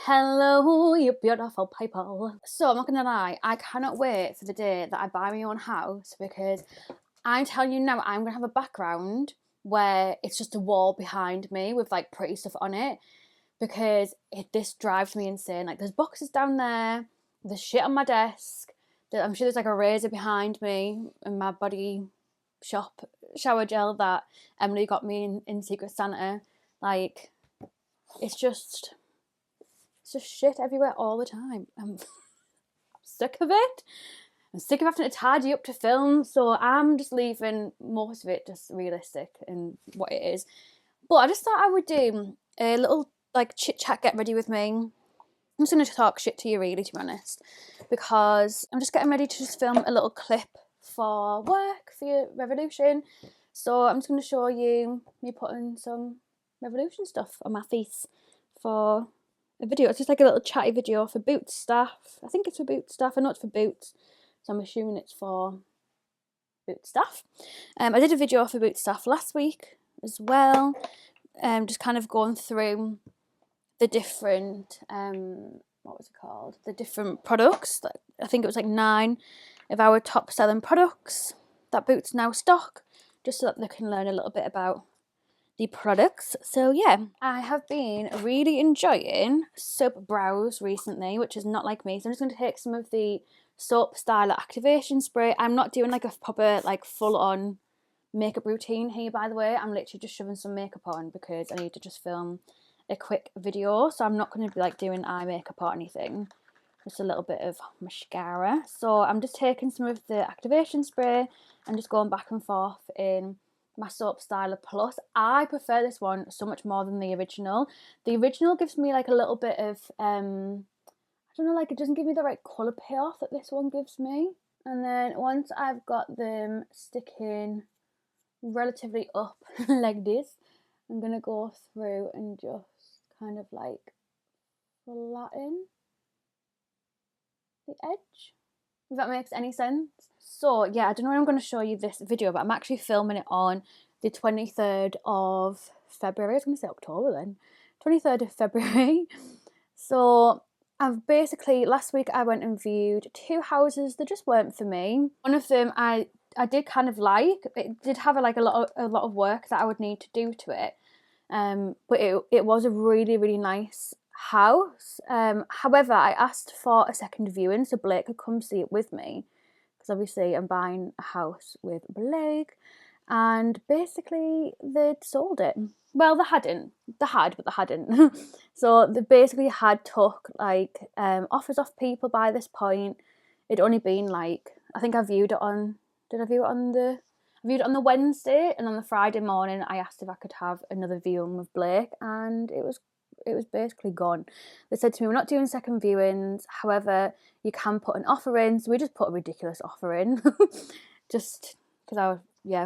Hello, you beautiful people. So I'm not gonna lie, I cannot wait for the day that I buy my own house, because I'm telling you now, I'm gonna have a background where it's just a wall behind me with like pretty stuff on it, because this drives me insane. Like, there's boxes down there, there's shit on my desk, I'm sure there's like a razor behind me and my body shop shower gel that Emily got me in Secret Santa. Like, it's just shit everywhere all the time. I'm sick of it. I'm sick of having to tidy up to film, so I'm just leaving most of it just realistic in what it is. But I just thought I would do a little like chit chat, get ready with me. I'm just going to talk shit to you, really, to be honest, because I'm just getting ready to just film a little clip for work, for your Revolution. So I'm just going to show you me putting some Revolution stuff on my face for a video. It's just like a little chatty video for Boots staff. I think it's for Boots staff. I know it's for Boots, so I'm assuming it's for Boots staff. I did a video for Boots staff last week as well, just kind of going through the different what was it called? The different products. I think it was like 9 of our top selling products that Boots now stock, just so that they can learn a little bit about the products. So yeah, I have been really enjoying soap brows recently, which is not like me. So I'm just going to take some of the Soap Styler activation spray. I'm not doing like a proper like full on makeup routine here, by the way. I'm literally just shoving some makeup on because I need to just film a quick video. So I'm not going to be like doing eye makeup or anything. Just a little bit of mascara. So I'm just taking some of the activation spray and just going back and forth in my Soap Styler Plus. I prefer this one so much more than the original. The original gives me like a little bit of, I don't know, like it doesn't give me the right colour payoff that this one gives me. And then once I've got them sticking relatively up like this, I'm going to go through and just kind of like flatten the edge, if that makes any sense. So yeah, I don't know when I'm going to show you this video, but I'm actually filming it on the 23rd of February. I was going to say October then. 23rd of February. So I've basically, last week I went and viewed 2 houses that just weren't for me. One of them I did kind of like. It did have a lot of work that I would need to do to it. But it was a really, really nice house. However, I asked for a second viewing so Blake could come see it with me, because obviously I'm buying a house with Blake, and basically they'd sold it. Well, they hadn't. They had, but they hadn't. So they basically had took like offers off people by this point. It'd only been like, I think I viewed it on, did I view it on the, I viewed it on the Wednesday, and on the Friday morning I asked if I could have another viewing with Blake, and it was basically gone. They said to me, we're not doing second viewings, however you can put an offer in. So we just put a ridiculous offer in just because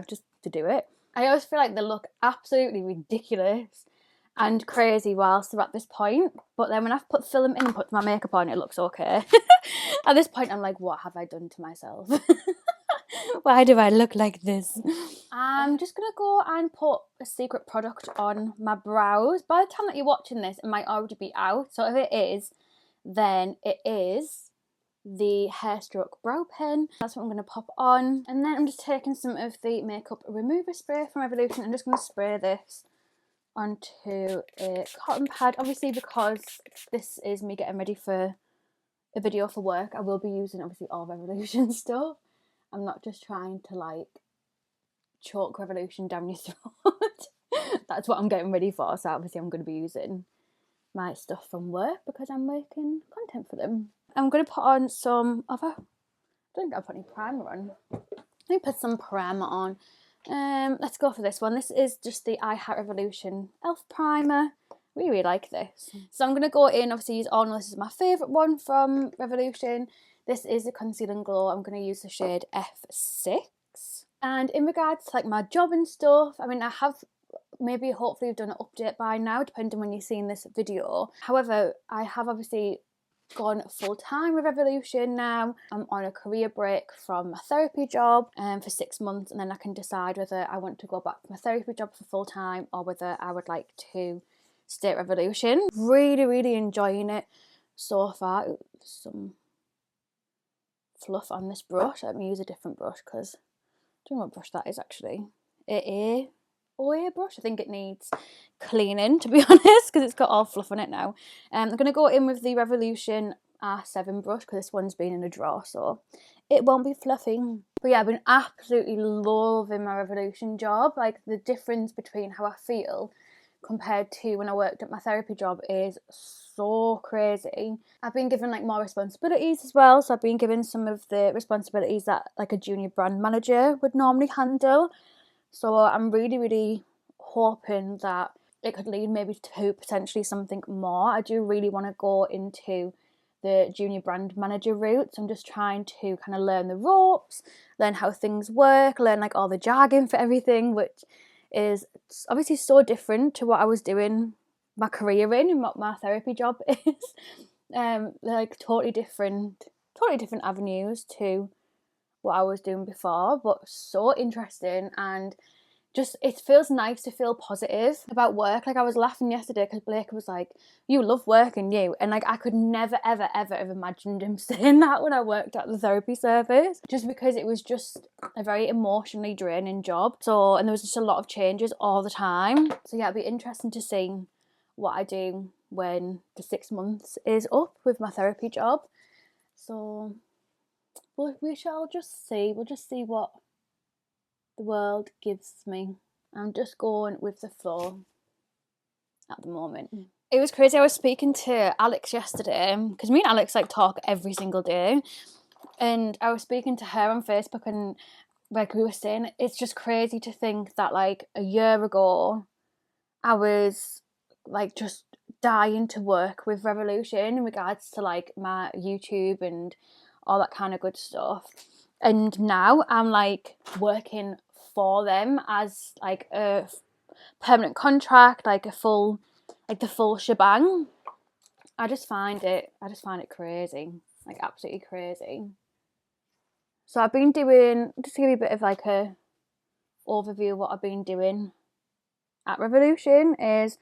just to do it. I always feel like they look absolutely ridiculous and crazy whilst they're at this point, but then when I've put film in and put my makeup on, it looks okay. At this point I'm like, what have I done to myself? Why do I look like this? I'm just going to go and put a secret product on my brows. By the time that you're watching this, it might already be out. So if it is, then it is the Hairstroke brow pen. That's what I'm going to pop on. And then I'm just taking some of the makeup remover spray from Revolution. I'm just going to spray this onto a cotton pad. Obviously, because this is me getting ready for a video for work, I will be using obviously all Revolution stuff. I'm not just trying to like choke Revolution down your throat. That's what I'm getting ready for. So obviously I'm going to be using my stuff from work because I'm making content for them. I'm going to put on some other, I don't think I've put any primer on. Let me put some primer on. Let's go for this one. This is just the I Heart Revolution Elf Primer. Really like this. So I'm going to go in, obviously you all know this is my favourite one from Revolution. This is the Conceal and Glow. I'm going to use the shade F6. And in regards to like my job and stuff, I mean, I have maybe hopefully done an update by now, depending when you're seeing this video. However, I have obviously gone full-time with Revolution now. I'm on a career break from my therapy job for 6 months, and then I can decide whether I want to go back to my therapy job for full-time or whether I would like to State Revolution. Really enjoying it so far. Ooh, some fluff on this brush. Let me use a different brush because I don't know what brush that is actually. OA brush. I think it needs cleaning, to be honest, because it's got all fluff on it now. I'm going to go in with the Revolution R7 brush because this one's been in a drawer, so it won't be fluffing. But yeah, I've been absolutely loving my Revolution job. Like, the difference between how I feel compared to when I worked at my therapy job is so crazy. I've been given like more responsibilities as well, so I've been given some of the responsibilities that like a junior brand manager would normally handle. So I'm really hoping that it could lead maybe to potentially something more. I do really want to go into the junior brand manager route, so I'm just trying to kind of learn the ropes, learn how things work, learn like all the jargon for everything, which is obviously so different to what I was doing my career in and what my therapy job is. Like totally different avenues to what I was doing before, but so interesting, and just it feels nice to feel positive about work. Like, I was laughing yesterday because Blake was like, "You love working, you," and like I could never ever have imagined him saying that when I worked at the therapy service, just because it was just a very emotionally draining job. So, and there was just a lot of changes all the time. So yeah, it'd be interesting to see what I do when the 6 months is up with my therapy job. So we shall just see. We'll just see what the world gives me. I'm just going with the flow at the moment. It was crazy. I was speaking to Alex yesterday because me and Alex like talk every single day, and I was speaking to her on Facebook, and like we were saying, it's just crazy to think that like a year ago I was like just dying to work with Revolution in regards to like my YouTube and all that kind of good stuff, and now I'm like working for them as like a permanent contract, like a full, like the full shebang. I just find it crazy, like absolutely crazy. So I've been doing, just to give you a bit of like a overview of what I've been doing at Revolution is,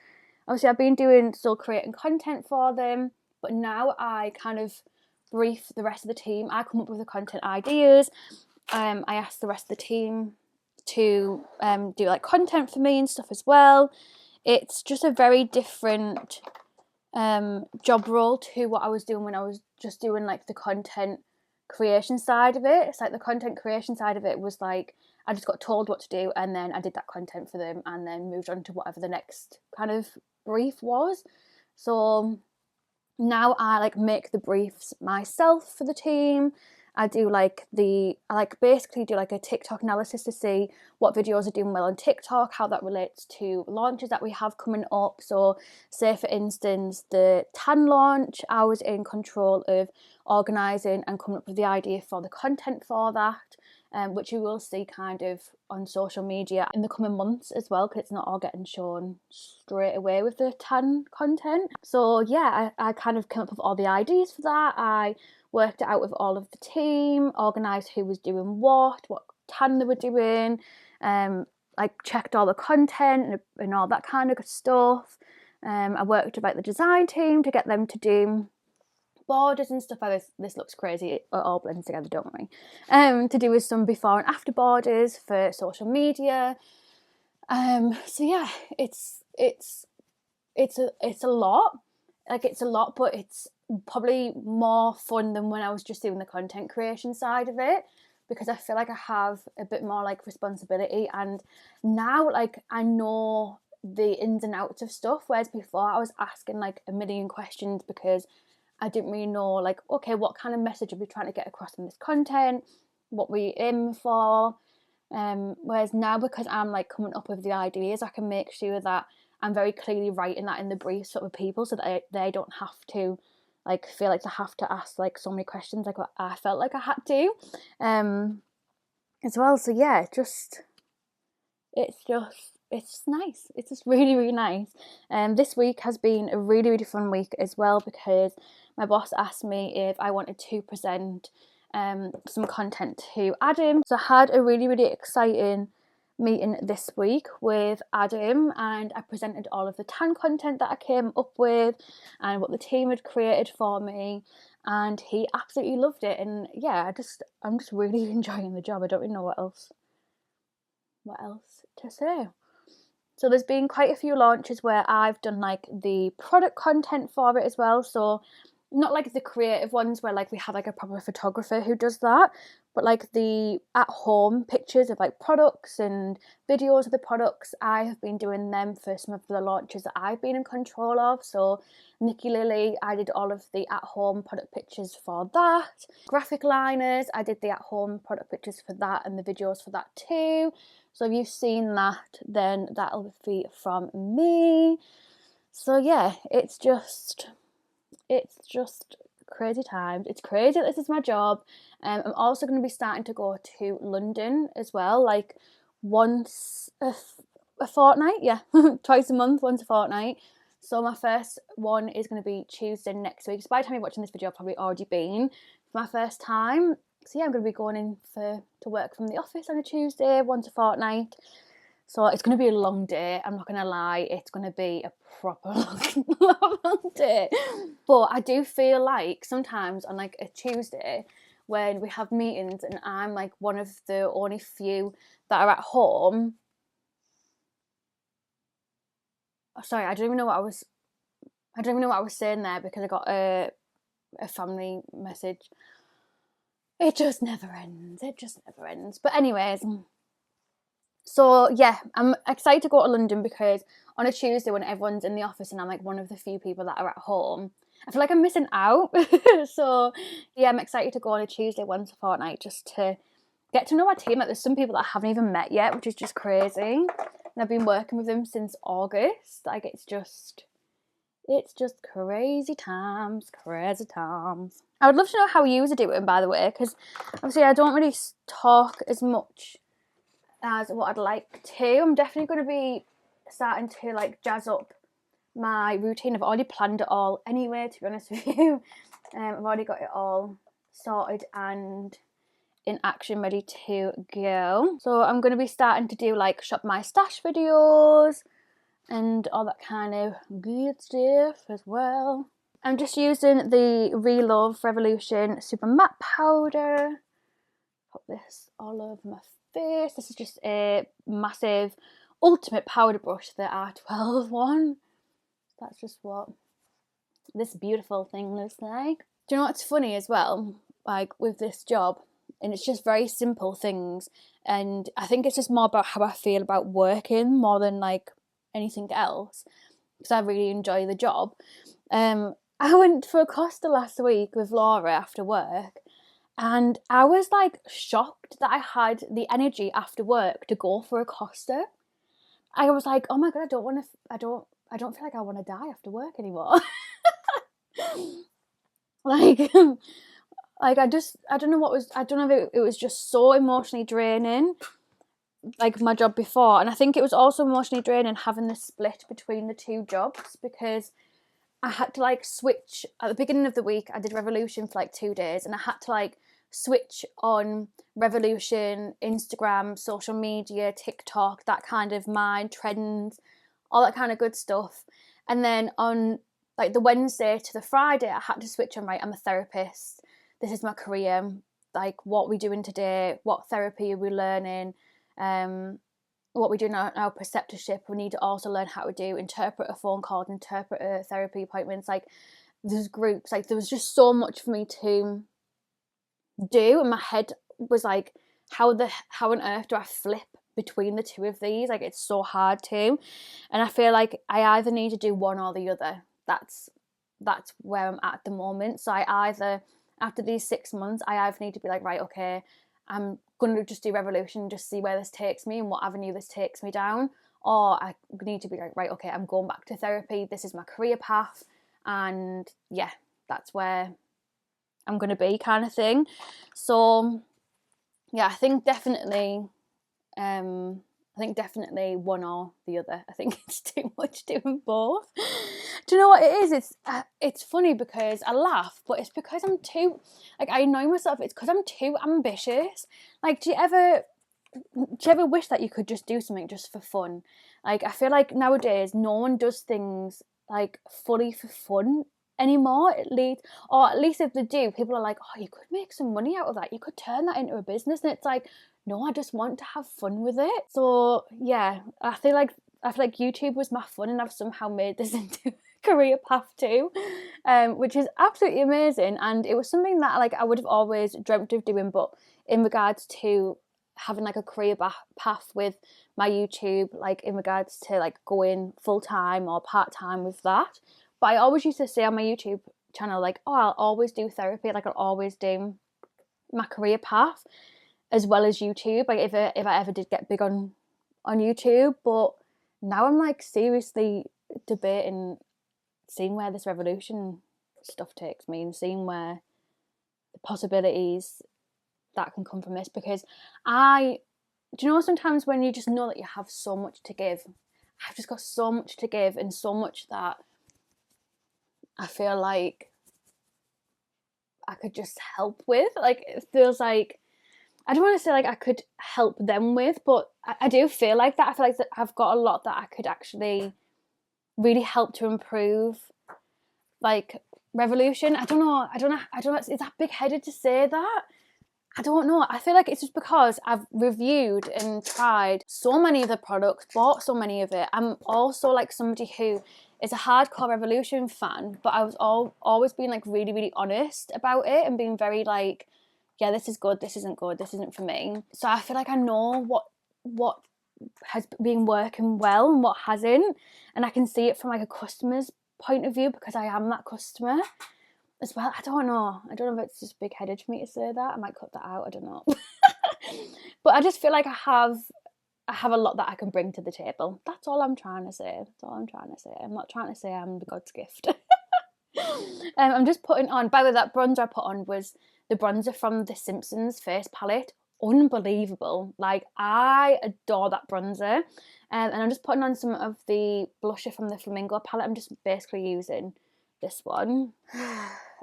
obviously I've been still creating content for them, but now I kind of brief the rest of the team. I come up with the content ideas. I ask the rest of the team to do like content for me and stuff as well. It's just a very different job role to what I was doing when I was just doing like the content creation side of it. It's like the content creation side of it was like I just got told what to do and then I did that content for them and then moved on to whatever the next kind of brief was. So now I like make the briefs myself for the team. I basically do like a TikTok analysis to see what videos are doing well on TikTok, how that relates to launches that we have coming up. So say for instance, the tan launch, I was in control of organising and coming up with the idea for the content for that, which you will see kind of on social media in the coming months as well, because it's not all getting shown straight away with the tan content. So yeah, I kind of came up with all the ideas for that. I worked it out with all of the team, organised who was doing what tan they were doing, like checked all the content and all that kind of good stuff. I worked with like the design team to get them to do borders and stuff like this. This looks crazy, it all blends together, don't worry. To do with some before and after borders for social media. So yeah, it's a lot. Like, it's a lot, but it's probably more fun than when I was just doing the content creation side of it, because I feel like I have a bit more like responsibility, and now like I know the ins and outs of stuff, whereas before I was asking like a million questions because I didn't really know like, okay, what kind of message are we trying to get across in this content, what we aim for, whereas now, because I'm like coming up with the ideas, I can make sure that I'm very clearly writing that in the brief sort of people, so that they don't have to like feel like they have to ask like so many questions like what I felt like I had to as well. So yeah, it's nice. It's just really nice. This week has been a really fun week as well, because my boss asked me if I wanted to present some content to Adam. So I had a really exciting meeting this week with Adam, and I presented all of the tan content that I came up with and what the team had created for me, and he absolutely loved it. And yeah, I'm just really enjoying the job. I don't really know what else to say. So there's been quite a few launches where I've done like the product content for it as well. So not like the creative ones where like we have like a proper photographer who does that, but like the at-home pictures of like products and videos of the products, I have been doing them for some of the launches that I've been in control of. So Nikki Lily, I did all of the at-home product pictures for that. Graphic liners, I did the at-home product pictures for that and the videos for that too. So if you've seen that, then that'll be from me. So yeah, it's just crazy times. It's crazy that this is my job. I'm also going to be starting to go to London as well, like once a fortnight, yeah, twice a month, once a fortnight. So my first one is going to be Tuesday next week. So by the time you're watching this video, I've probably already been for my first time. So yeah, I'm going to be going in to work from the office on a Tuesday, once a fortnight. So it's going to be a long day, I'm not going to lie, it's going to be a proper long day. But I do feel like sometimes on like a Tuesday when we have meetings and I'm like one of the only few that are at home. Sorry, I don't even know what I was saying there because I got a family message. It just never ends. But anyways, so yeah, I'm excited to go to London because on a Tuesday when everyone's in the office and I'm like one of the few people that are at home, I feel like I'm missing out. So yeah, I'm excited to go on a Tuesday once a fortnight just to get to know my team. Like there's some people that I haven't even met yet, which is just crazy. And I've been working with them since August. Like it's just crazy times. I would love to know how you are doing, by the way, because obviously I don't really talk as much as what I'd like to. I'm definitely going to be starting to like jazz up my routine. I've already planned it all anyway, to be honest with you. I've already got it all sorted and in action, ready to go. So I'm going to be starting to do like shop my stash videos and all that kind of good stuff as well. I'm just using the Relove Revolution Super Matte Powder. Put this all over my face. This is just a massive ultimate powder brush, the R12 one. That's just what this beautiful thing looks like. Do you know what's funny as well? Like with this job, and it's just very simple things, and I think it's just more about how I feel about working more than like anything else, because I really enjoy the job. I went for a Costa last week with Laura after work, and I was like shocked that I had the energy after work to go for a Costa. I was like, oh my god, I don't feel like I want to die after work anymore. like I don't know if it was just so emotionally draining, like my job before, and I think it was also emotionally draining having the split between the two jobs, because I had to like switch at the beginning of the week. I did Revolution for like 2 days, and I had to like switch on Revolution, Instagram, social media, TikTok, that kind of mind, trends, all that kind of good stuff. And then on like the Wednesday to the Friday, I had to switch on, right, I'm a therapist. This is my career. Like, what we doing today? What therapy are we learning? What we do in our preceptorship. We need to also learn how to do interpreter phone calls, interpreter therapy appointments. Like, there's groups. Like, there was just so much for me to do, and my head was like, how on earth do I flip between the two of these? Like, it's so hard to. And I feel like I either need to do one or the other. That's where I'm at the moment. So I either, after these 6 months, I either need to be like, right, okay, I'm going to just do Revolution, just see where this takes me and what avenue this takes me down. Or I need to be like, right, okay, I'm going back to therapy. This is my career path. And yeah, that's where I'm going to be, kind of thing. So yeah, I think definitely one or the other. I think it's too much doing both. Do you know what it is? It's funny because I laugh, but it's because I'm too, like, I annoy myself. It's because I'm too ambitious. Like, do you ever do you ever wish that you could just do something just for fun? Like, I feel like nowadays no one does things like fully for fun anymore, or at least if they do, people are like, oh, you could make some money out of that, you could turn that into a business, and it's like, no, I just want to have fun with it. So yeah, I feel like YouTube was my fun, and I've somehow made this into a career path too, which is absolutely amazing. And it was something that like I would have always dreamt of doing, but in regards to having like a career path with my YouTube, like in regards to like going full-time or part-time with that. But I always used to say on my YouTube channel, like, oh, I'll always do therapy, like I'll always do my career path as well as YouTube, like if I ever did get big on YouTube. But now I'm like seriously debating, seeing where this revolution stuff takes me, and seeing where the possibilities that can come from this. Because do you know, sometimes when you just know that you have so much to give, I've just got so much to give, and so much that I feel like I could just help with. Like, it feels like, I don't want to say like I could help them with, but I do feel like that. I feel like that I've got a lot that I could actually really help to improve, like, revolution. I don't know. Is that big-headed to say that? I don't know. I feel like it's just because I've reviewed and tried so many of the products, bought so many of it. I'm also like somebody who is a hardcore Revolution fan, but I was always being like really, really honest about it, and being very like, yeah, this is good, this isn't good, this isn't for me. So I feel like I know what has been working well and what hasn't, and I can see it from like a customer's point of view, because I am that customer as well. I don't know if it's just big-headed for me to say that. I might cut that out, I don't know. But I just feel like I have a lot that I can bring to the table. That's all I'm trying to say. I'm not trying to say I'm the God's gift. I'm just putting on, by the way, that bronzer I put on was the bronzer from the Simpsons face palette. Unbelievable. Like, I adore that bronzer. And I'm just putting on some of the blusher from the Flamingo palette. I'm just basically using this one.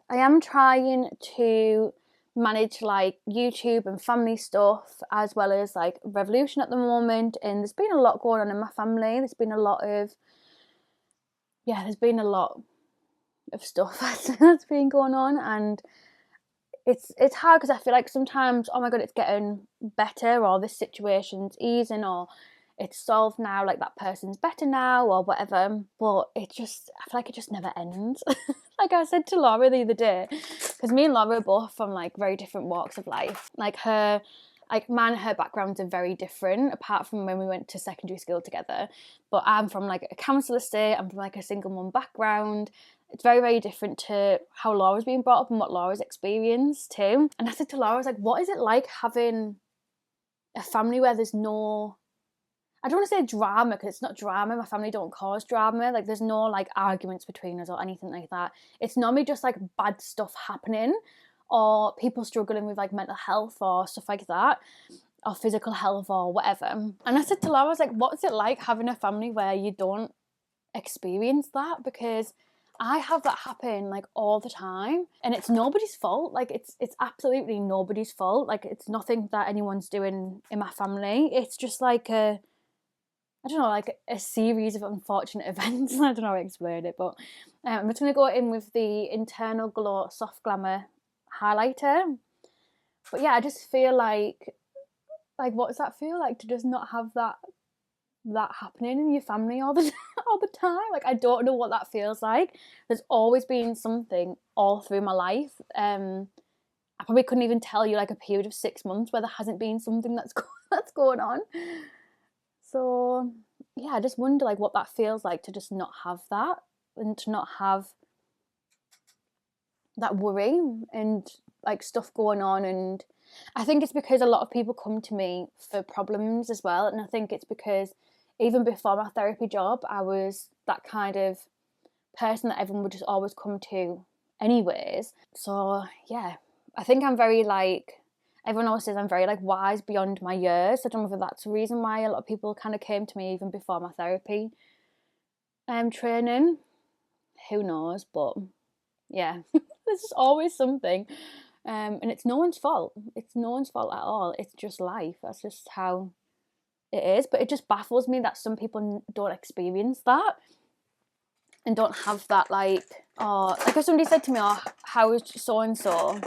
I am trying to manage like YouTube and family stuff, as well as like Revolution at the moment, and there's been a lot going on in my family. There's been a lot of stuff that's been going on, and it's hard because I feel like sometimes, oh my god, it's getting better, or this situation's easing, or it's solved now, like that person's better now, or whatever. But I feel like it just never ends. Like I said to Laura the other day, because me and Laura are both from like very different walks of life. Like mine and her backgrounds are very different, apart from when we went to secondary school together. But I'm from like a council estate, I'm from like a single mum background. It's very, very different to how Laura's been brought up and what Laura's experienced too. And I said to Laura, I was like, what is it like having a family where there's no, I don't want to say drama, because it's not drama. My family don't cause drama. Like, there's no like arguments between us or anything like that. It's normally just like bad stuff happening, or people struggling with like mental health or stuff like that, or physical health or whatever. And I said to Laura, I was like, what's it like having a family where you don't experience that? Because I have that happen like all the time, and it's nobody's fault. Like, it's absolutely nobody's fault. Like, it's nothing that anyone's doing in my family. It's just like I don't know, like a series of unfortunate events. I don't know how to explain it, but I'm just going to go in with the Internal Glow Soft Glamour highlighter. But yeah, I just feel like what does that feel like to just not have that happening in your family all the time? Like, I don't know what that feels like. There's always been something all through my life. I probably couldn't even tell you like a period of 6 months where there hasn't been something that's going on. So yeah, I just wonder like what that feels like to just not have that, and to not have that worry and like stuff going on. And I think it's because a lot of people come to me for problems as well, and I think it's because even before my therapy job, I was that kind of person that everyone would just always come to anyways. So yeah, I think I'm very like, everyone always says I'm very like wise beyond my years. I don't know if that's the reason why a lot of people kind of came to me even before my therapy training. Who knows? But yeah, there's just always something And it's no one's fault. It's no one's fault at all. It's just life. That's just how it is. But it just baffles me that some people don't experience that and don't have that, like, oh, like if somebody said to me, oh, how is so-and-so,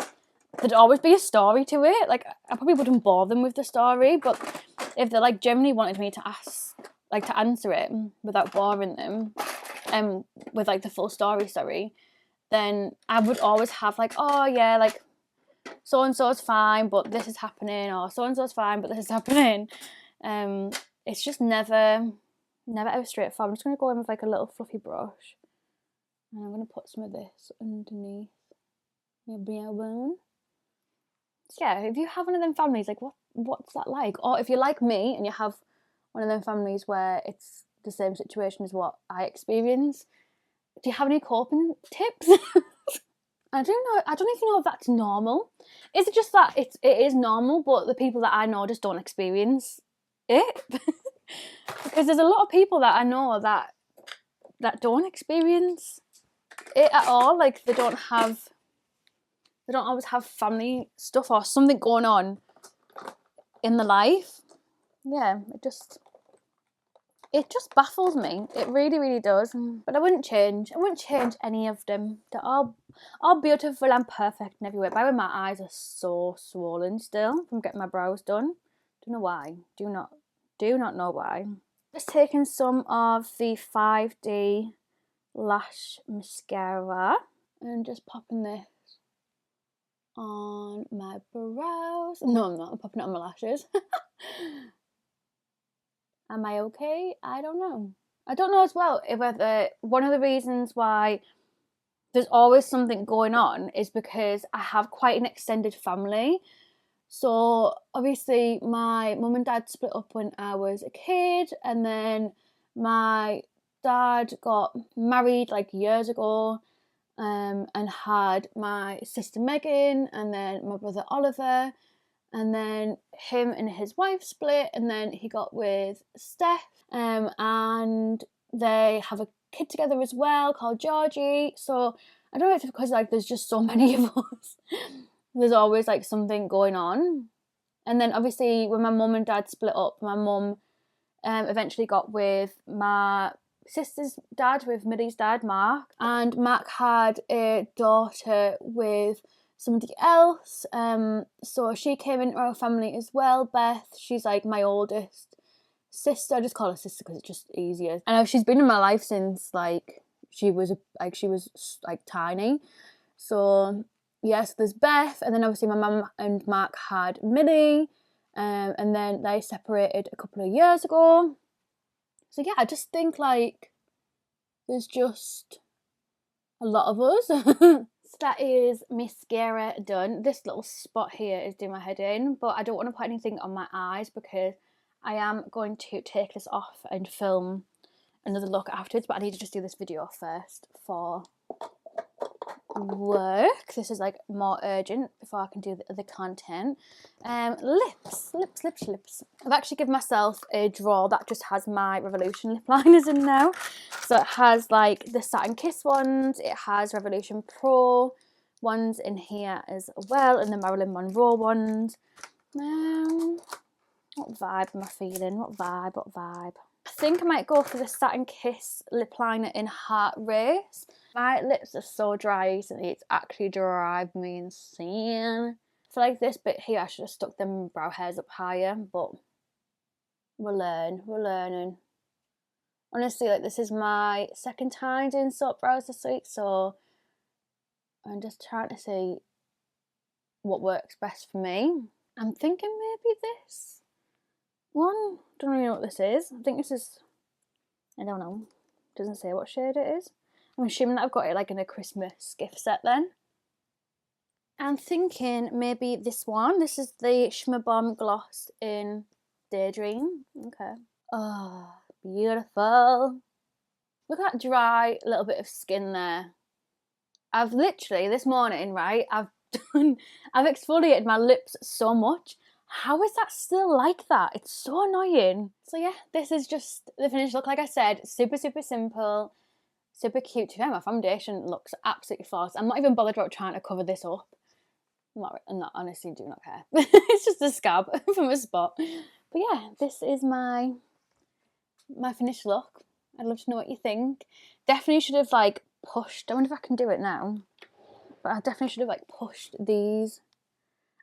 there'd always be a story to it. Like, I probably wouldn't bore them with the story, but if they, like, genuinely wanted me to ask, like, to answer it without boring them, with, like, the full story, sorry, then I would always have, like, oh, yeah, like, so-and-so's fine, but this is happening, or so-and-so's fine, but this is happening. It's just never ever straightforward. I'm just going to go in with, like, a little fluffy brush, and I'm going to put some of this underneath your brow bone. So yeah, if you have one of them families, like, what's that like? Or if you're like me and you have one of them families where it's the same situation as what I experience, do you have any coping tips? I don't even know if that's normal. Is it just that it is normal, but the people that I know just don't experience it? Because there's a lot of people that I know that don't experience it at all. Like, they don't always have family stuff or something going on in their life. Yeah, it just baffles me. It really, really does. But I wouldn't change any of them. They're all beautiful and perfect in every way. By the way, my eyes are so swollen still from getting my brows done. Don't know why. Do not know why. Just taking some of the 5D Lash mascara and just popping this on my brows. No, I'm not. I'm popping it on my lashes. Am I okay? I don't know. I don't know as well whether one of the reasons why there's always something going on is because I have quite an extended family. So obviously my mum and dad split up when I was a kid, and then my dad got married like years ago, and had my sister Megan, and then my brother Oliver, and then him and his wife split, and then he got with Steph, and they have a kid together as well called Georgie. So I don't know if it's because, like, there's just so many of us. There's always, like, something going on. And then obviously when my mum and dad split up, my mum eventually got with my sister's dad, with Millie's dad, Mark, and Mark had a daughter with somebody else, so she came into our family as well, Beth. She's, like, my oldest sister. I just call her sister because it's just easier. I know she's been in my life since, like, she was tiny. So yes, there's Beth, and then obviously my mum and Mark had Millie, and then they separated a couple of years ago. So yeah, I just think, like, there's just a lot of us. So that is mascara done. This little spot here is doing my head in, but I don't want to put anything on my eyes because I am going to take this off and film another look afterwards, but I need to just do this video first for work. This is, like, more urgent before I can do the other content. Lips. I've actually given myself a drawer that just has my Revolution lip liners in now. So it has, like, the Satin Kiss ones, it has Revolution Pro ones in here as well, and the Marilyn Monroe ones. What vibe am I feeling? What vibe? I think I might go for the Satin Kiss lip liner in Heart Race. My lips are so dry recently, it's actually driving me insane. I feel like this bit here, I should have stuck them brow hairs up higher, but we'll learning. Honestly, like, this is my second time doing soap brows this week, so I'm just trying to see what works best for me. I'm thinking maybe this one. Don't really know what this is. I think this is, I don't know. Doesn't say what shade it is. I'm assuming that I've got it, like, in a Christmas gift set then. I'm thinking maybe this one. This is the Shimmer Bomb Gloss in Daydream. Okay. Oh, beautiful. Look at that dry little bit of skin there. I've literally, this morning, right, I've exfoliated my lips so much. How is that still like that? It's so annoying. So yeah, this is just the finished look. Like I said, super, super simple, super cute. To be fair, my foundation looks absolutely flawless. I'm not even bothered about trying to cover this up. I'm not honestly do not care. It's just a scab from a spot. But yeah, this is my finished look. I'd love to know what you think. Definitely should have like pushed. I wonder if I can do it now. But I definitely should have like pushed these.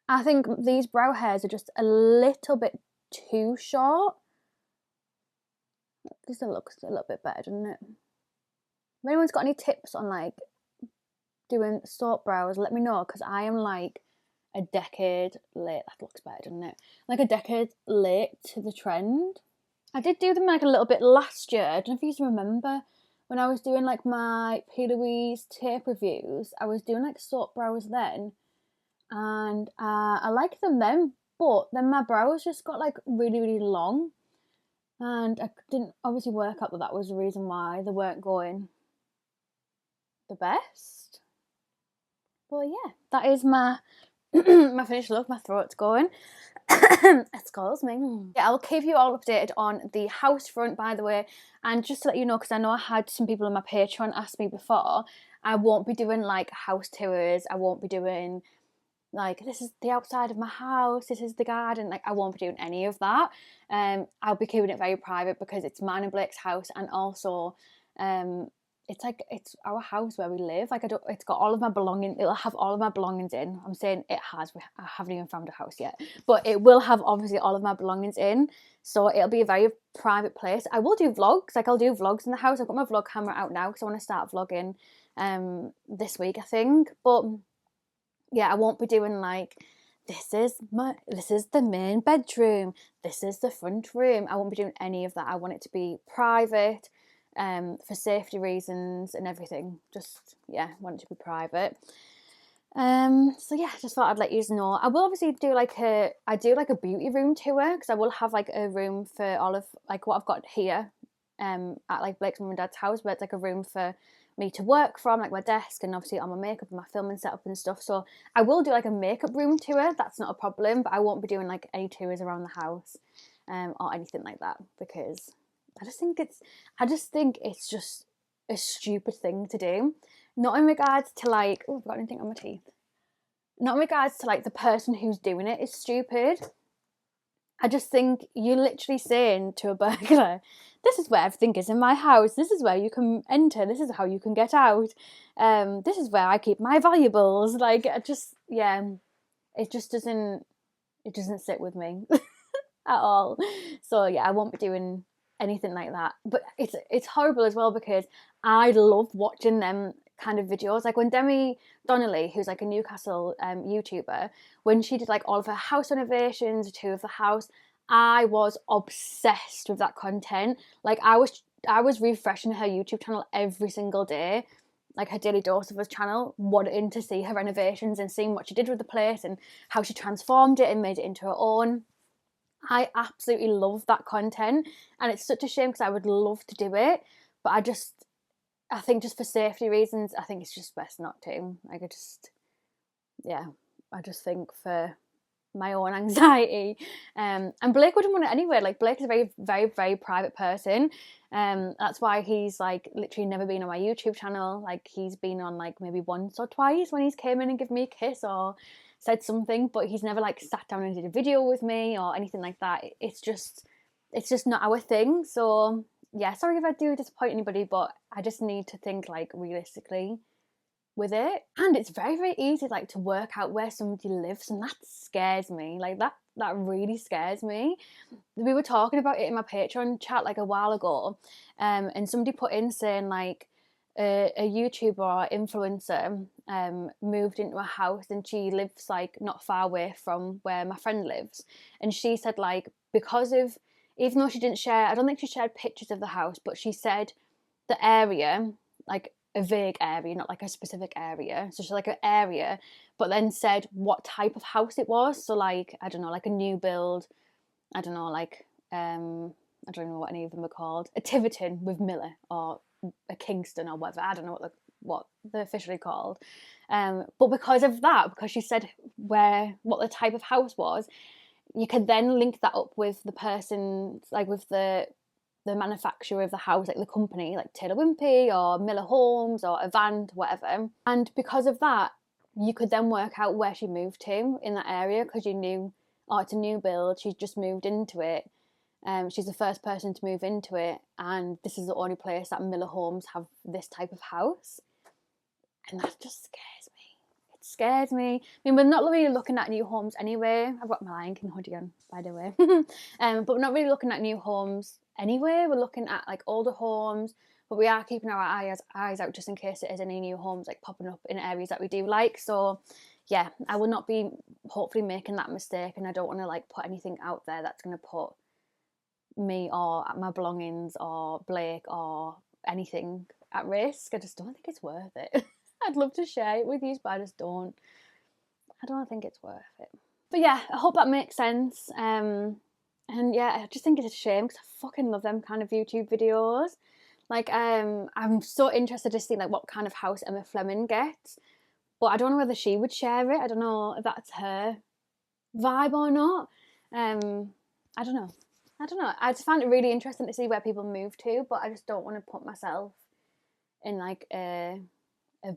I think these brow hairs are just a little bit too short. This looks a little bit better, doesn't it? If anyone's got any tips on like doing short brows, let me know, because I am like a decade late. That looks better, doesn't it? Like a decade late to the trend. I did do them like a little bit last year. I don't know if you remember when I was doing like my P. Louise tape reviews. I was doing like short brows then, and I liked them then. But then my brows just got like really, really long, and I didn't obviously work out that was the reason why they weren't going the best. But yeah, that is my my finished look. My throat's going. Excuse me. Yeah, I'll keep you all updated on the house front, by the way. And just to let you know, because I know I had some people on my Patreon ask me before, I won't be doing like house tours. I won't be doing like, this is the outside of my house, this is the garden. Like, I won't be doing any of that. I'll be keeping it very private because it's mine and Blake's house, and also it's our house where we live. Like, it's got all of my belongings. It'll have all of my belongings in. I'm saying it has. I haven't even found a house yet, but it will have obviously all of my belongings in. So it'll be a very private place. I will do vlogs. Like, I'll do vlogs in the house. I've got my vlog camera out now because I want to start vlogging this week, I think. But yeah, I won't be doing like, this is the main bedroom, this is the front room. I won't be doing any of that. I want it to be private, for safety reasons and everything. Just, yeah, want it to be private. So yeah, just thought I'd let you know. I will obviously do like a beauty room tour, because I will have like a room for all of like what I've got here at like Blake's mum and dad's house, where it's like a room for me to work from, like my desk, and obviously all my makeup and my filming setup and stuff. So I will do like a makeup room tour. That's not a problem, but I won't be doing like any tours around the house or anything like that, because I just think it's just a stupid thing to do. Not in regards to like, oh, I've got anything on my teeth. Not in regards to like the person who's doing it is stupid. I just think you're literally saying to a burglar, this is where everything is in my house, this is where you can enter, this is how you can get out, this is where I keep my valuables. Like, it just doesn't sit with me at all. So yeah, I won't be doing anything like that. But it's horrible as well, because I love watching them kind of videos. Like when Demi Donnelly, who's like a Newcastle YouTuber, when she did like all of her house renovations, a tour of the house, I was obsessed with that content. Like I was refreshing her YouTube channel every single day, like her Daily Dose of Us channel, wanting to see her renovations and seeing what she did with the place and how she transformed it and made it into her own. I absolutely love that content, and it's such a shame because I would love to do it, but I think just for safety reasons, I think it's just best not to. Like, I just think for my own anxiety. And Blake wouldn't want it anyway. Like, Blake is a very, very, very private person. That's why he's like literally never been on my YouTube channel. Like, he's been on like maybe once or twice when he's came in and given me a kiss or said something, but he's never like sat down and did a video with me or anything like that. It's just not our thing. So yeah, sorry if I do disappoint anybody, but I just need to think like realistically with it. And it's very, very easy like to work out where somebody lives, and that scares me. Like that really scares me. We were talking about it in my Patreon chat like a while ago, and somebody put in saying like a YouTuber or influencer moved into a house, and she lives like not far away from where my friend lives, and she said like, because of, even though she didn't share, I don't think she shared pictures of the house, but she said the area, like a vague area, not like a specific area. So she's like an area, but then said what type of house it was. So like, I don't know, like a new build, I don't know, like, I don't know what any of them are called. A Tiverton with Miller, or a Kingston or whatever. I don't know what they're officially called. But because of that, because she said what the type of house was, you could then link that up with the person, like with the manufacturer of the house, like the company, like Taylor Wimpey or Miller Homes or Avant, whatever. And because of that, you could then work out where she moved to in that area, because you knew, oh, it's a new build, she's just moved into it. She's the first person to move into it, and this is the only place that Miller homes have this type of house. And that just scares me. It scares me. I mean, we're not really looking at new homes anyway. I've got my Lion King hoodie on, by the way. But we're not really looking at new homes anyway. We're looking at like older homes, but we are keeping our eyes out just in case there is any new homes like popping up in areas that we do like. So yeah, I will not be hopefully making that mistake, and I don't want to like put anything out there that's going to put me or my belongings or Blake or anything at risk. I just don't think it's worth it. I'd love to share it with you, but I don't think it's worth it. But yeah, I hope that makes sense. And yeah, I just think it's a shame, because I fucking love them kind of YouTube videos. Like, I'm so interested to see like what kind of house Emma Fleming gets, but I don't know whether she would share it. I don't know if that's her vibe or not. I don't know. I just find it really interesting to see where people move to, but I just don't want to put myself in like a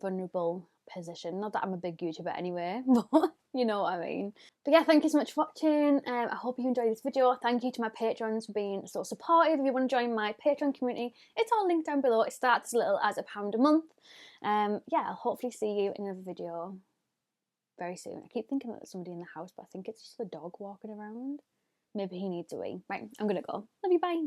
vulnerable position. Not that I'm a big YouTuber anyway, but you know what I mean. But yeah, thank you so much for watching. I hope you enjoyed this video. Thank you to my patrons for being so supportive. If you want to join my Patreon community, it's all linked down below. It starts as little as £1 a month. Yeah, I'll hopefully see you in another video very soon. I keep thinking that there's somebody in the house, but I think it's just the dog walking around. Maybe he needs a wee. Right, I'm gonna go. Love you, bye.